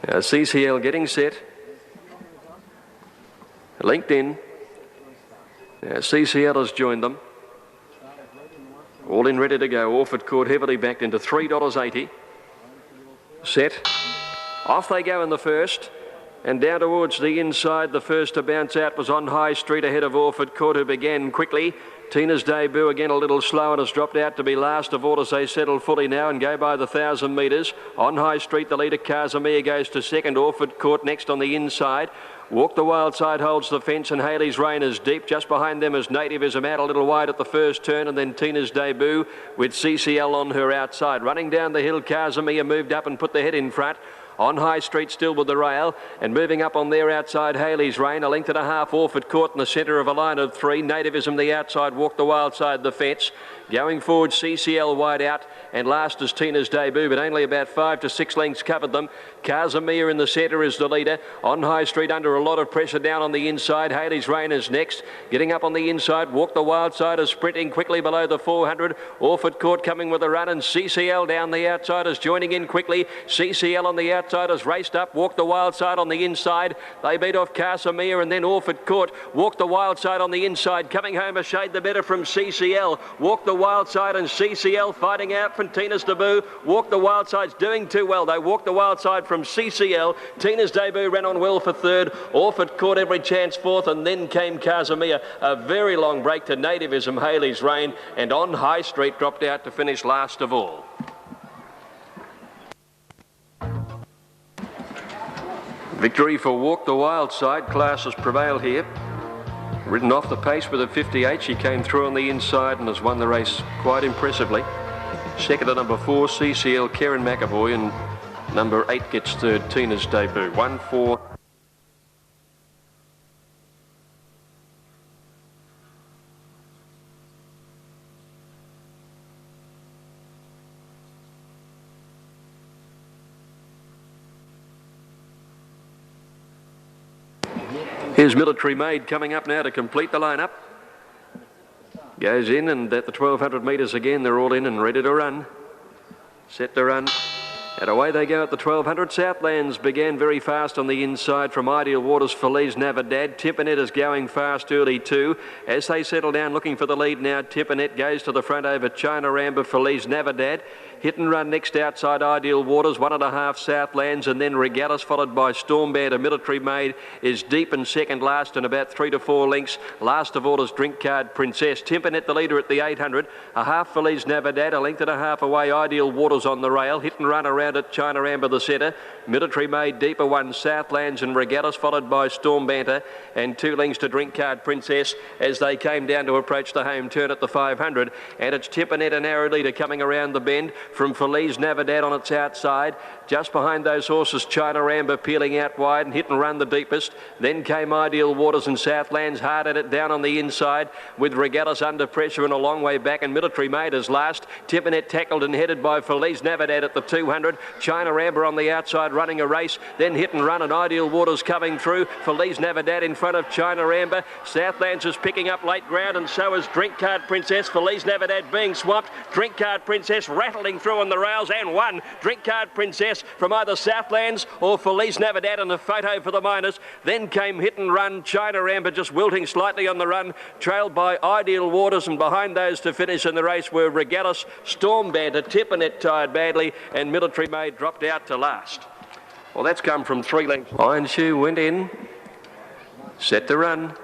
CCL getting set. Linked in. CCL has joined them. All in ready to go. Orford Court heavily backed into $3.80. Set. Off they go in the first. And down towards the inside, the first to bounce out was On High Street ahead of Orford Court, who began quickly. Tina's Debut again a little slow and has dropped out to be last of all as they settle fully now and go by the 1,000 metres. On High Street, the leader Casimir goes to second. Orford Court next on the inside. Walk the Wild Side holds the fence and Haley's Reign is deep. Just behind them is Nativism out a little wide at the first turn, and then Tina's Debut with CCL on her outside. Running down the hill, Casimir moved up and put the head in front. On High Street still with the rail, and moving up on their outside, Haley's Reign, a length and a half. Orford Court in the centre of a line of three. Nativism the outside, Walk the Wild Side the fence. Going forward, CCL wide out, and last is Tina's Debut, but only about 5 to 6 lengths covered them. Casimir in the centre is the leader. On High Street under a lot of pressure down on the inside. Haley's Reign is next. Getting up on the inside, Walk the Wild Side is sprinting quickly below the 400. Orford Court coming with a run, and CCL down the outside is joining in quickly. CCL on the outside has raced up. Walk the Wild Side on the inside. They beat off Casimir, and then Orford Court. Walk the Wild Side on the inside. Coming home a shade the better from CCL. Walk the Wild Side and CCL fighting out from Tina's Debut. Walk the Wild Side's doing too well. They Walk the Wild Side from CCL. Tina's Debut ran on well for third. Orford Court every chance fourth, and then came Casimir. A very long break to Nativism, Haley's Reign, and On High Street dropped out to finish last of all. Victory for Walk the Wild Side. Class has prevailed here. Ridden off the pace with a 58. She came through on the inside and has won the race quite impressively. Second to number 4, CCL, Karen McAvoy, and number 8 gets third, Tina's Debut. 1-4. Here's Military Maid coming up now to complete the lineup. Goes in, and at the 1,200 metres again, they're all in and ready to run. Set to run. And away they go at the 1,200. Southlands began very fast on the inside from Ideal Waters, Feliz Navidad. Timpanet is going fast early too. As they settle down looking for the lead now, Timpanet goes to the front over China Ramba, Feliz Navidad. Hit and Run next outside Ideal Waters, 1.5 Southlands, and then Regattas followed by Stormband. A Military Maid is deep and second last and about 3 to 4 lengths. Last of all is Drink Card Princess. Timpanet the leader at the 800. A half Feliz Navidad, a length and a half away Ideal Waters on the rail. Hit and Run around at China Amber the centre. Military Maid deeper one Southlands and Regattas followed by Storm Banter, and 2 lengths to Drink Card Princess as they came down to approach the home turn at the 500. And it's Timpanet, a narrow leader, coming around the bend from Feliz Navidad on its outside. Just behind those horses, China Amber peeling out wide, and Hit and Run the deepest. Then came Ideal Waters and Southlands hard at it down on the inside with Regattas under pressure and a long way back, and Military Maid is last. Timpanet tackled and headed by Feliz Navidad at the 200. China Amber on the outside running a race. Then Hit and Run and Ideal Waters coming through. Feliz Navidad in front of China Amber. Southlands is picking up late ground, and so is Drink Card Princess. Feliz Navidad being swamped. Drink Card Princess rattling through on the rails and won. Drink Card Princess from either Southlands or Feliz Navidad in a photo for the minors. Then came Hit and Run. China Amber just wilting slightly on the run, trailed by Ideal Waters, and behind those to finish in the race were Regattas, Storm Banter, Timpanet tired badly, and Military Maid dropped out to last. Well, that's come from 3 lengths. Iron Shoe went in, set to run.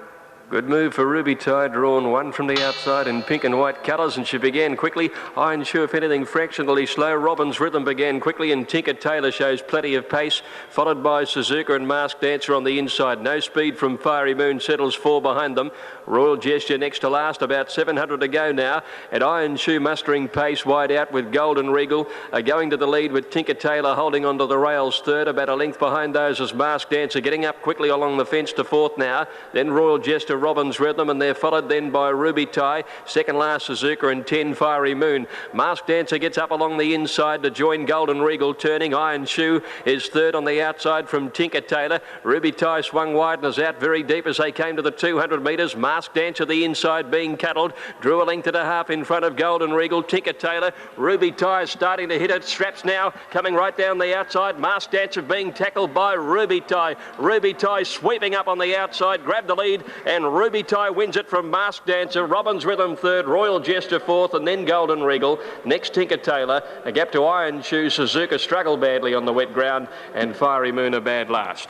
Good move for Ruby Tide, drawn 1 from the outside in pink and white colours, and she began quickly. Iron Shoe, if anything, fractionally slow. Robin's Rhythm began quickly, and Tinker Taylor shows plenty of pace, followed by Suzuka and Masked Dancer on the inside. No speed from Fiery Moon, settles 4 behind them. Royal Gesture next to last, about 700 to go now, and Iron Shoe mustering pace wide out with Golden Regal, going to the lead with Tinker Taylor holding onto the rails third. About a length behind those is Masked Dancer, getting up quickly along the fence to 4th now. Then Royal Gesture to Robin's Rhythm, and they're followed then by Ruby Tie. Second last Suzuka and 10 Fiery Moon. Masked Dancer gets up along the inside to join Golden Regal turning. Iron Shoe is third on the outside from Tinker Tailor. Ruby Tie swung wide and is out very deep as they came to the 200 metres. Masked Dancer the inside being cuddled. Drew a length and a half in front of Golden Regal. Tinker Tailor. Ruby Tie is starting to hit it. Straps now coming right down the outside. Masked Dancer being tackled by Ruby Tie. Ruby Tie sweeping up on the outside. Grabbed the lead and Ruby Tie wins it from Masked Dancer. Robin's Rhythm third. Royal Jester fourth and then Golden Regal. Next Tinker Tailor. A gap to Iron Shoe. Suzuka struggled badly on the wet ground and Fiery Moon a bad last.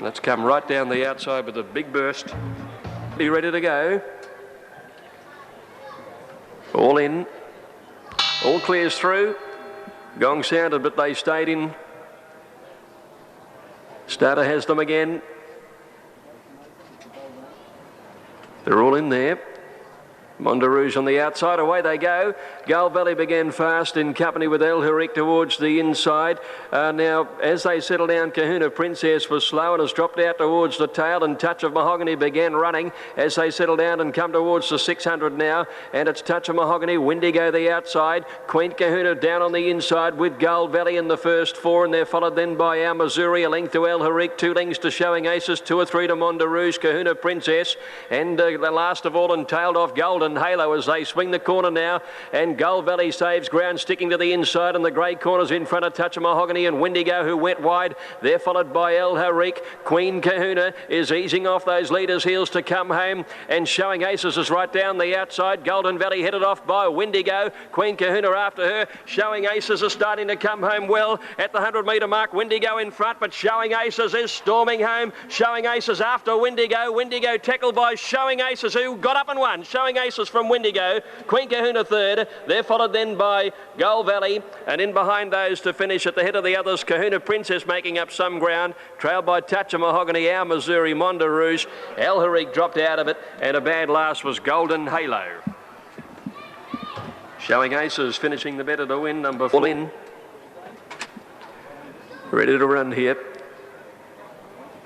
Let's come right down the outside with a big burst. Be ready to go. All in. All clears through. Gong sounded, but they stayed in. Starter has them again. They're all in there. Monder Rouge on the outside, away they go. Gull Valley began fast in company with El Harik towards the inside. Now, as they settle down, Kahuna Princess was slow and has dropped out towards the tail, and Touch of Mahogany began running as they settle down and come towards the 600 now. And it's Touch of Mahogany, Windigo the outside, Quaint Kahuna down on the inside with Gull Valley in the first four, and they're followed then by Our Missouri, a length to El Harik, 2 lengths to Showing Aces, 2 or 3 to Monder Rouge, Kahuna Princess, and the last of all and tailed off Golden Halo as they swing the corner now, and Gull Valley saves ground sticking to the inside, and the grey corners in front of Touch of Mahogany and Windigo who went wide. They're followed by El Harik. Queen Kahuna is easing off those leaders' heels to come home, and Showing Aces is right down the outside. Golden Valley headed off by Windigo. Queen Kahuna after her. Showing Aces are starting to come home well at the 100 metre mark. Windigo in front, but Showing Aces is storming home. Showing Aces after Windigo. Windigo tackled by Showing Aces who got up and won. Showing Aces from Windigo. Queen Kahuna third. They're followed then by Gull Valley, and in behind those to finish at the head of the others, Kahuna Princess making up some ground, trailed by Touch of Mahogany, Our Missouri, Monder Rouge. El Harik dropped out of it, and a bad last was Golden Halo. Showing Aces finishing the better to win, number 4 in. Ready to run here.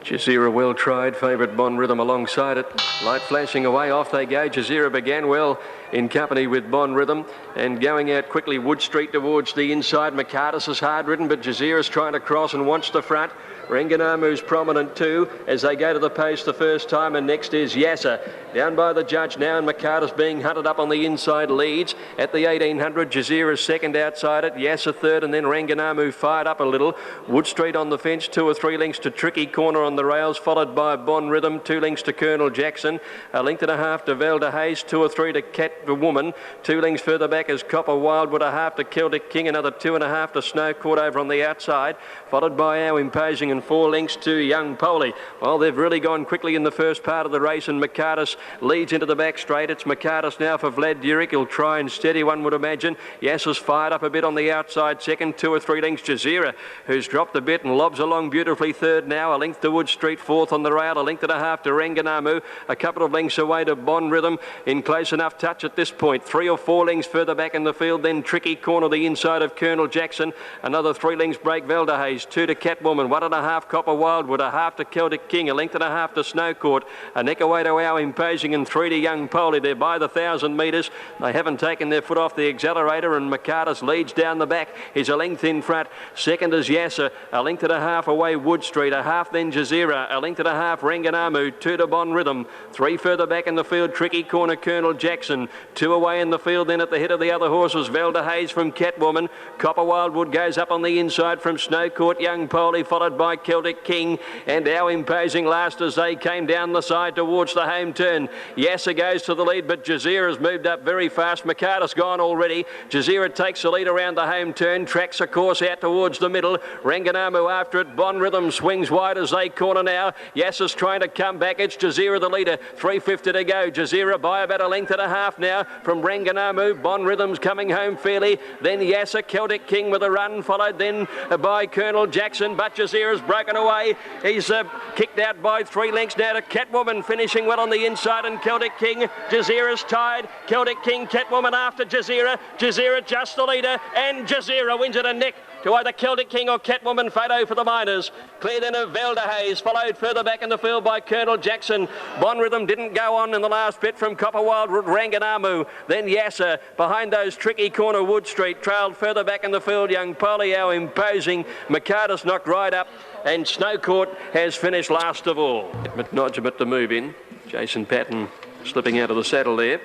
Jazeera well tried, favourite Bon Rhythm alongside it. Light flashing away, off they go. Jazeera began well in company with Bon Rhythm, and going out quickly Wood Street towards the inside. McCartus is hard ridden, but Jazeera's trying to cross and wants the front. Renganamu's prominent too as they go to the post the first time, and next is Yasser. Down by the judge now, and McCartus being hunted up on the inside leads at the 1800. Jazeera's second outside it, Yasser third, and then Renganamu fired up a little. Wood Street on the fence, 2 or 3 lengths to Tricky Corner on the rails, followed by Bon Rhythm, 2 lengths to Colonel Jackson, a length and a half to Velda Hayes, 2 or 3 to Cat the Woman, 2 lengths further back is Copper Wildwood, a half to Celtic King, another 2 and a half to Snow Court over on the outside, followed by Our Imposing and 4 lengths to Young Polly. Well, they've really gone quickly in the first part of the race, and McCartus leads into the back straight. It's McCartus now for Vlad Durick. He'll try and steady, one would imagine. Yasser's fired up a bit on the outside second, 2 or 3 lengths. Jazeera, who's dropped a bit and lobs along beautifully third now, a length to Wood Street fourth on the rail, a length and a half to Renganamu, a couple of lengths away to Bon Rhythm in close enough touch at this point. 3 or 4 lengths further back in the field, then Tricky Corner the inside of Colonel Jackson, another 3 lengths break Velda Hayes, 2 to Catwoman, 1 and a half Copper Wildwood, a half to Celtic King, a length and a half to Snow Court, a neck away to Our Imposing, and 3 to Young Polly. They're by the 1,000 metres. They haven't taken their foot off the accelerator, and McCartus leads down the back. He's a length in front. Second is Yasser, a length and a half away Wood Street, a half then Jazeera, a length and a half Renganamu, 2 to Bon Rhythm, 3 further back in the field, Tricky Corner Colonel Jackson, 2 away in the field then at the head of the other horses, Velda Hayes from Catwoman, Copper Wildwood goes up on the inside from Snow Court, Young Polly followed by Celtic King, and Our Imposing last as they came down the side towards the home turn. Yasser goes to the lead, but Jazeera's moved up very fast. McCartus gone already. Jazeera takes the lead around the home turn, tracks a course out towards the middle. Renganamu after it. Bon Rhythm swings wide as they corner now. Yasser's trying to come back. It's Jazeera the leader. 3:50 to go. Jazeera by about a length and a half now from Renganamu. Bon Rhythm's coming home fairly. Then Yasser, Celtic King with a run, followed then by Colonel Jackson, but Jazeera's broken away. He's kicked out by 3 lengths now to Catwoman, finishing well on the inside, and Celtic King. Jazeera's tied. Celtic King, Catwoman after Jazeera. Jazeera just the leader, and Jazeera wins it a neck to either Celtic King or Catwoman Photo for the Miners. Clear then of Valdehaze, followed further back in the field by Colonel Jackson. Bon Rhythm didn't go on in the last bit from Copper Wildwood, Ranganamu. Then Yasser behind those tricky corner Wood Street. Trailed further back in the field, young Polio imposing. McCardus knocked right up, and Snowcourt has finished last of all. McNodgemet to move in. Jason Patton slipping out of the saddle there.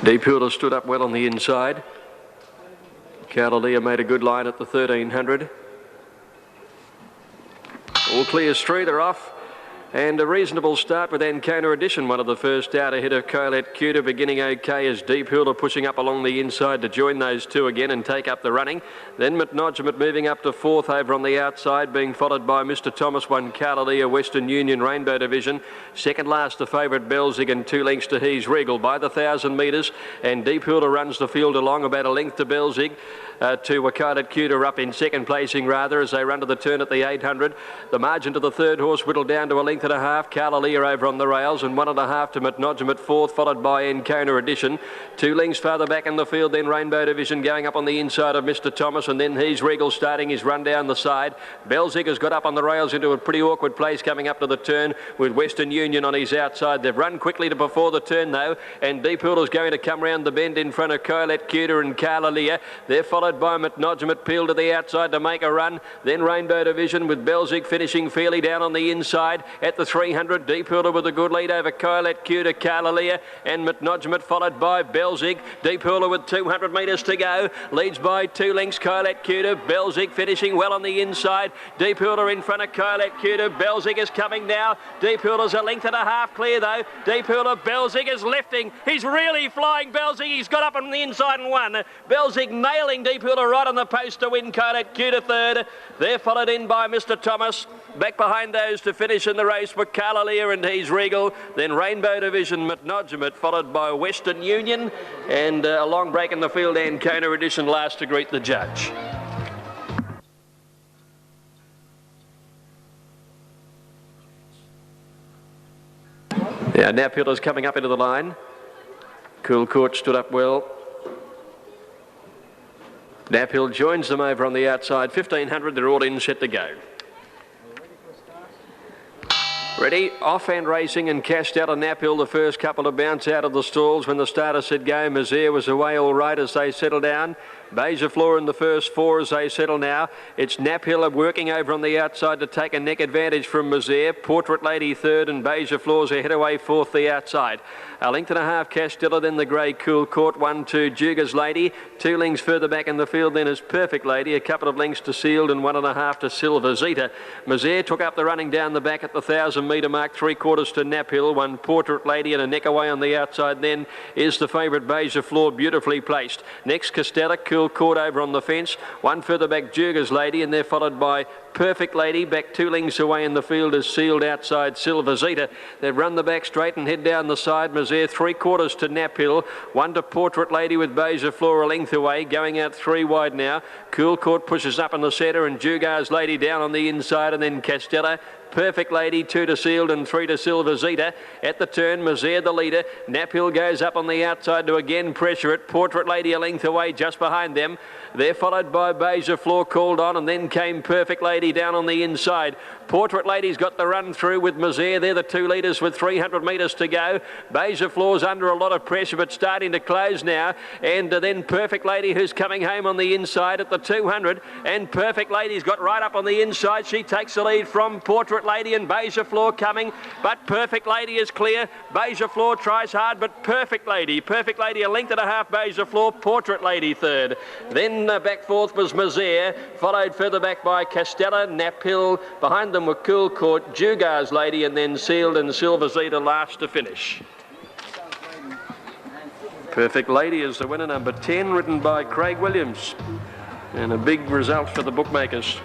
Deep Hilda stood up well on the inside. Cavalier made a good line at the 1300. All clears through, they're off. And a reasonable start with Ancona Edition, one of the first out ahead of Colette Cuter, beginning okay as Deep Hilda pushing up along the inside to join those two again and take up the running. Then McNodgemet moving up to fourth over on the outside, being followed by Mr. Thomas, one Cavalier, Western Union Rainbow Division. Second last the favourite Belzig and 2 lengths to He's Regal by the 1,000 metres, and Deep Hilda runs the field along about a length to Belzig. To Wakadat Cuter up in second placing rather as they run to the turn at the 800. The margin to the third horse whittled down to a length and a half. Cavalier over on the rails, and 1.5 to McNodgemet fourth, followed by Ancona Edition. 2 lengths farther back in the field, then Rainbow Division going up on the inside of Mr. Thomas, and then He's Regal starting his run down the side. Belzig has got up on the rails into a pretty awkward place coming up to the turn with Western Union on his outside. They've run quickly to before the turn though, and Deep Hilda's going to come round the bend in front of Colette Cuter and Cavalier. They're followed by McNodgemet, Peel to the outside to make a run. Then Rainbow Division with Belzig finishing fairly down on the inside at the 300. Deep Hilda with a good lead over Colette Cuter, Cavalier and McNodgemet, followed by Belzig. Deep Hilda with 200 metres to go, leads by 2 lengths Colette Cuter. Belzig finishing well on the inside. Deep Hilda in front of Colette Cuter. Belzig is coming now. Deep Hilda's a length and a half clear though. Deep Hilda, Belzig is lifting. He's really flying, Belzig. He's got up on the inside and won. Belzig nailing Deep Hilda right on the post to win. Colette Cuter third. They're followed in by Mr. Thomas. Back behind those to finish in the race were Cavalier and He's Regal. Then Rainbow Division, McNodgemet, followed by Western Union. And a long break in the field, Ancona Edition last to greet the judge. Now Nap Hilda's coming up into the line. Cool Court stood up well. Nap Hill joins them over on the outside. 1500, they're all in, set to go. Ready, off and racing, and cast out of Nap Hill, the first couple to bounce out of the stalls when the starter said go. Mazier was away all right as they settle down. Beja Floor in the first 4 as they settle now. It's Nap Hill working over on the outside to take a neck advantage from Mazier. Portrait Lady third, and Beja Floor's ahead away fourth the outside. A length and a half Castilla, then the grey Cool Court. 1-2 Juga's Lady. 2 lengths further back in the field then is Perfect Lady. A couple of lengths to Sealed and 1.5 to Silver Zeta. Mazier took up the running down the back at the 1,000 metre mark. 3/4 to Nap Hill. 1 Portrait Lady and a neck away on the outside then is the favourite Beja Floor, beautifully placed. Next Castella, Cool Court over on the fence. 1 further back Juga's Lady, and they're followed by Perfect Lady. Back 2 lengths away in the field is Sealed outside Silver Zeta. They've run the back straight and head down the side. Mazier 3/4 to Nap Hill. 1 to Portrait Lady with Beja Floor a length away. Going out 3 wide now. Cool Court pushes up in the centre, and Juga's Lady down on the inside, and then Castella. Perfect Lady, 2 to Sealed and 3 to Silver Zeta. At the turn, Mazier the leader. Nap Hill goes up on the outside to again pressure it. Portrait Lady a length away just behind them. They're followed by Beja Floor called on, and then came Perfect Lady down on the inside. Portrait Lady's got the run through with Mazier. They're the 2 leaders with 300 metres to go. Beja Floor's under a lot of pressure but starting to close now. And then Perfect Lady, who's coming home on the inside at the 200. And Perfect Lady's got right up on the inside. She takes the lead from Portrait Lady, and Beja Floor coming. But Perfect Lady is clear. Beja Floor tries hard, but Perfect Lady a length and a half. Beja Floor, Portrait Lady third. Then back fourth was Mazier, followed further back by Castella, Nap Hill. Behind them were Cool Court, Juga's Lady, and then Sealed and Silver Zeta last to finish. Perfect Lady is the winner, number 10, ridden by Craig Williams. And a big result for the bookmakers.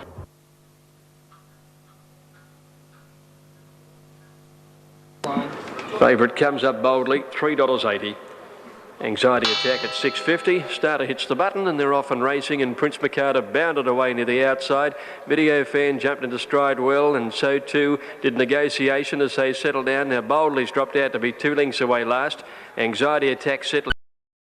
Favourite comes up boldly, $3.80. Anxiety Attack at 6.50. Starter hits the button and they're off and racing, and Prince Mikado bounded away near the outside. Video Fan jumped into stride well, and so too did Negotiation as they settled down. Now Boldly's dropped out to be 2 lengths away last. Anxiety Attack settled